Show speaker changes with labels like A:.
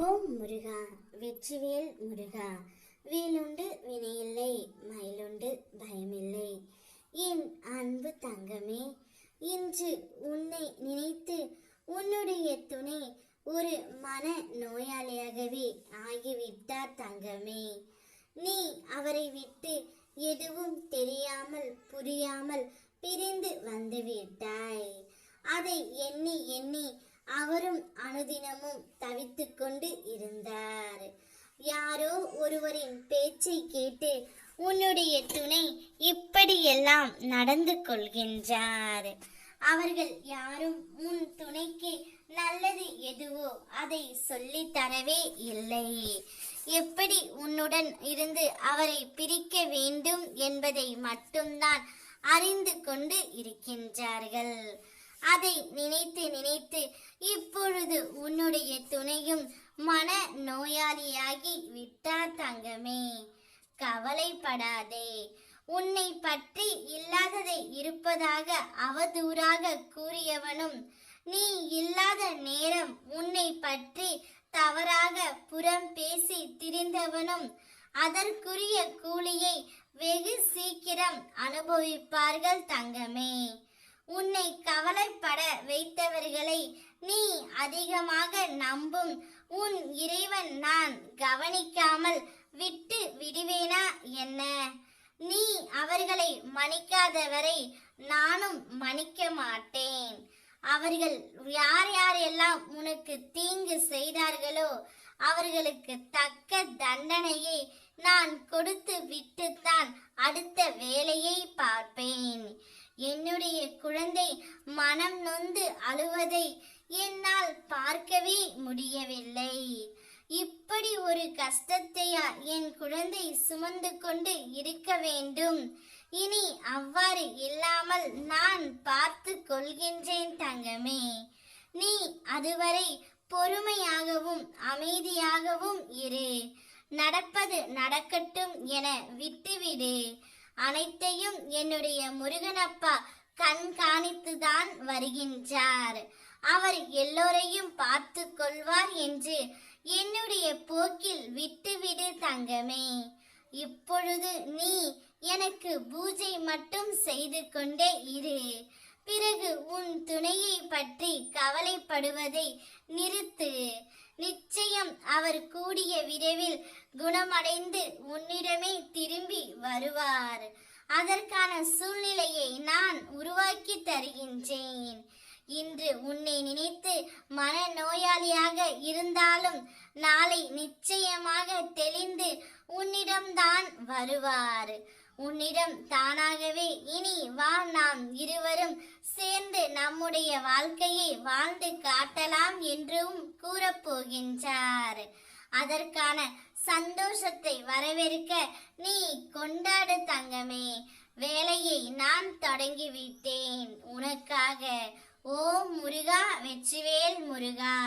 A: ஓம் முருகா, வெற்றிவேல் முருகா. வேலுண்டு வினையில்லை, மயிலுண்டு பயமில்லை. என் அன்பு தங்கமே, இன்று உன்னை நினைத்து உன்னுடைய துணை ஒரு மன நோயாளியாகவே ஆகிவிட்டார் தங்கமே. நீ அவரை விட்டு எதுவும் தெரியாமல் புரியாமல் பிரிந்து வந்துவிட்டாய். அதை எண்ணி எண்ணி அவரும் அனுதினமும் தவித்து கொண்டு இருந்தார். யாரோ ஒருவரின் பேச்சை கேட்டு உன்னுடைய துணை இப்படியெல்லாம் நடந்து கொள்கின்றார். அவர்கள் யாரும் உன் துணைக்கு நல்லது எதுவோ அதை சொல்லி தரவே இல்லை. எப்படி உன்னுடன் இருந்து அவரை பிரிக்க வேண்டும் என்பதை மட்டும்தான் அறிந்து கொண்டு இருக்கின்றார்கள். அதை நினைத்து நினைத்து இப்பொழுது உன்னுடைய துணையும் மன நோயாளியாகி விட்டார் தங்கமே. கவலைப்படாதே. உன்னை பற்றி இல்லாததை இருப்பதாக அவதூறாக கூறியவனும், நீ இல்லாத நேரம் உன்னை பற்றி தவறாக புறம் பேசி திரிந்தவனும் அதற்குரிய கூலியை வெகு சீக்கிரம் அனுபவிப்பார்கள் தங்கமே. உன்னை கவலைப்பட வைத்தவர்களை நீ அதிகமாக நம்பும் உன் இறைவன் நான் கவனிக்காமல் விட்டு விடுவேனா என்ன? நீ அவர்களை மன்னிக்காதவரை நானும் மன்னிக்க மாட்டேன். அவர்கள் யார் யாரெல்லாம் உனக்கு தீங்கு செய்தார்களோ அவர்களுக்கு தக்க தண்டனையை நான் கொடுத்து விட்டுத்தான் அடுத்த வேலையை பார்ப்பேன். என்னுடைய குழந்தை மனம் நொந்து அழுவதை என்னால் பார்க்கவே முடியவில்லை. இப்படி ஒரு கஷ்டத்தையா என் குழந்தை சுமந்து கொண்டு இருக்க வேண்டும்? இனி அவ்வாறு இல்லாமல் நான் பார்த்து கொள்கின்றேன் தங்கமே. நீ அதுவரை பொறுமையாகவும் அமைதியாகவும் இரு. நடப்பது நடக்கட்டும் என விட்டுவிடு. அனைத்தையும் என்னுடைய முருகனப்பா கண்காணித்துதான் வருகின்றார். அவர் எல்லோரையும் பார்த்து கொள்வார் என்று என்னுடைய போக்கில் விட்டுவிடு தங்கமே. இப்பொழுது நீ எனக்கு பூஜை மட்டும் செய்து கொண்டே இரு. பிறகு உன் துணையை பற்றி கவலைப்படுவதை நிறுத்து. நிச்சயம் அவர் கூடிய விரைவில் குணமடைந்து உன்னிடமே திரும்பி வருவார். அதற்கான சூழ்நிலையை நான் உருவாக்கி தருகின்றேன். இன்று உன்னை நினைத்து மன நோயாளியாக இருந்தாலும் நாளை நிச்சயமாக தெளிந்து உன்னிடம்தான் வருவார். உன்னிடம் தானாகவே இனி வா, நாம் இருவரும் சேர்ந்து நம்முடைய வாழ்க்கையை வாழ்ந்து காட்டலாம் என்றும் கூறப்போகின்றார். அதற்கான சந்தோஷத்தை வரவேற்க நீ கொண்டாடு தங்கமே. வேலையை நான் தொடங்கிவிட்டேன் உனக்காக. ஓம் முருகா, வெற்றிவேல் முருகா.